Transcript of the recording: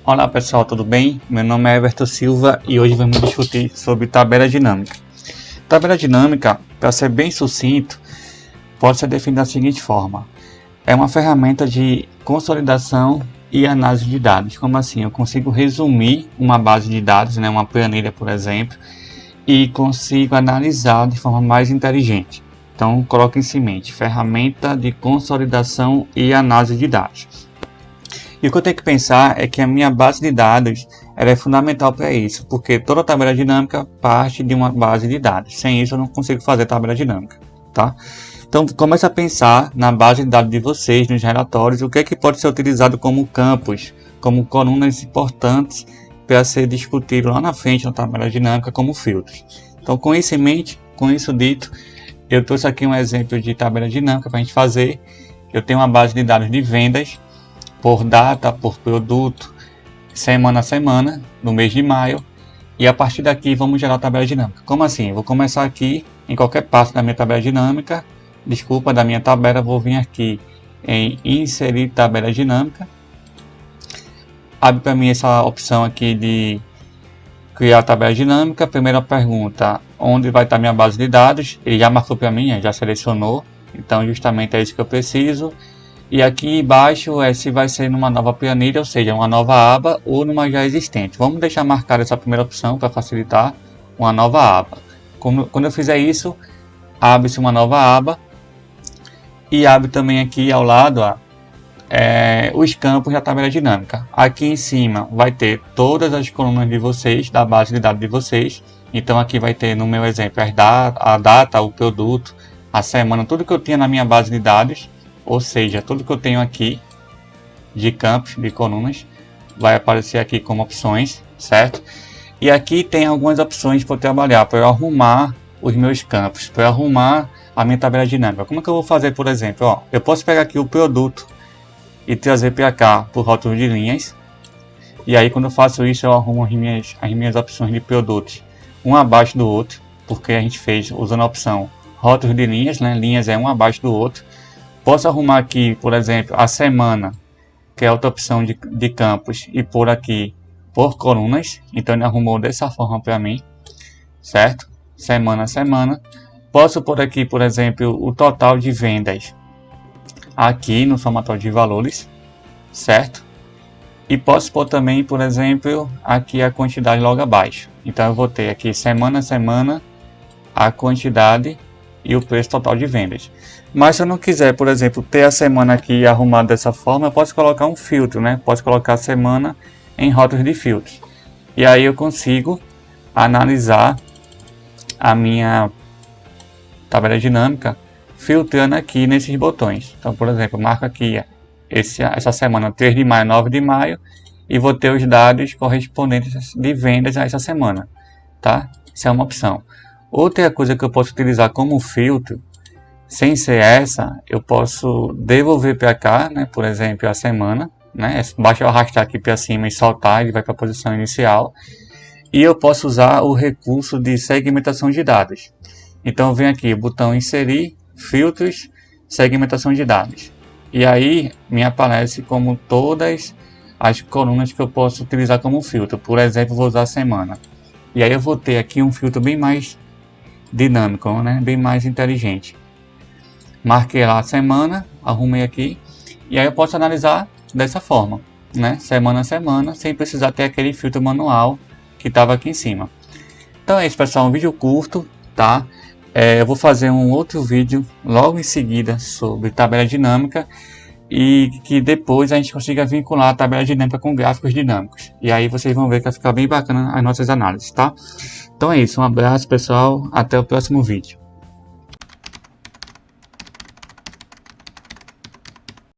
Olá pessoal, tudo bem? Meu nome é Everton Silva e hoje vamos discutir sobre tabela dinâmica. Tabela dinâmica, para ser bem sucinto, pode ser definida da seguinte forma: é uma ferramenta de consolidação e análise de dados. Como assim? Eu consigo resumir uma base de dados, uma planilha, por exemplo, e consigo analisar de forma mais inteligente. Então, coloque em mente: ferramenta de consolidação e análise de dados. E o que eu tenho que pensar é que a minha base de dados ela é fundamental para isso, porque toda tabela dinâmica parte de uma base de dados. Sem isso eu não consigo fazer tabela dinâmica, tá? Então comece a pensar na base de dados de vocês, nos relatórios, o que é que pode ser utilizado como campos, como colunas importantes para ser discutido lá na frente na tabela dinâmica como filtros. Então com isso em mente, com isso dito, eu trouxe aqui um exemplo de tabela dinâmica para a gente fazer. Eu tenho uma base de dados de vendas, por data, por produto, semana a semana, no mês de maio. E a partir daqui vamos gerar a tabela dinâmica. Como assim? Vou começar aqui em qualquer passo da minha tabela dinâmica. Da minha tabela, vou vir aqui em inserir tabela dinâmica. Abre para mim essa opção aqui de criar a tabela dinâmica. Primeira pergunta: onde vai estar minha base de dados? Ele já marcou para mim, já selecionou. Então justamente é isso que eu preciso. E aqui embaixo se vai ser numa nova planilha, ou seja, uma nova aba ou numa já existente. Vamos deixar marcada essa primeira opção para facilitar, uma nova aba. Quando eu fizer isso, abre-se uma nova aba e abre também aqui ao lado os campos da tabela dinâmica. Aqui em cima vai ter todas as colunas de vocês, da base de dados de vocês. Então aqui vai ter, no meu exemplo, a data, o produto, a semana, tudo que eu tinha na minha base de dados. Ou seja, tudo que eu tenho aqui de campos, de colunas, vai aparecer aqui como opções, certo? E aqui tem algumas opções para eu trabalhar, para eu arrumar os meus campos, para eu arrumar a minha tabela dinâmica. Como é que eu vou fazer, por exemplo? Eu posso pegar aqui o produto e trazer para cá por rótulos de linhas. E aí quando eu faço isso, eu arrumo as minhas opções de produtos, um abaixo do outro, porque a gente fez usando a opção rótulos de linhas, linhas é um abaixo do outro. Posso arrumar aqui, por exemplo, a semana, que é outra opção de campos, e por aqui por colunas. Então ele arrumou dessa forma para mim, certo? Semana a semana. Posso pôr aqui, por exemplo, o total de vendas aqui no somatório de valores, certo? E posso pôr também, por exemplo, aqui a quantidade logo abaixo. Então eu vou ter aqui semana a semana a quantidade e o preço total de vendas. Mas se eu não quiser, por exemplo, ter a semana aqui arrumada dessa forma, eu posso colocar um filtro, Posso colocar a semana em rótulos de filtros. E aí eu consigo analisar a minha tabela dinâmica filtrando aqui nesses botões. Então, por exemplo, eu marco aqui essa semana 3 de maio, 9 de maio, e vou ter os dados correspondentes de vendas a essa semana, tá? Isso é uma opção. Outra coisa que eu posso utilizar como filtro, sem ser essa, eu posso devolver para cá, por exemplo, a semana, Basta eu arrastar aqui para cima e soltar, ele vai para a posição inicial. E eu posso usar o recurso de segmentação de dados. Então eu venho aqui, botão inserir, filtros, segmentação de dados. E aí me aparece como todas as colunas que eu posso utilizar como filtro. Por exemplo, vou usar a semana. E aí eu vou ter aqui um filtro bem mais dinâmico, bem mais inteligente. Marquei lá a semana, arrumei aqui, e aí eu posso analisar dessa forma, semana a semana, sem precisar ter aquele filtro manual que estava aqui em cima. Então é isso, pessoal, um vídeo curto, tá? Eu vou fazer um outro vídeo logo em seguida sobre tabela dinâmica, e que depois a gente consiga vincular a tabela dinâmica com gráficos dinâmicos. E aí vocês vão ver que vai ficar bem bacana as nossas análises, tá? Então é isso, um abraço, pessoal, até o próximo vídeo.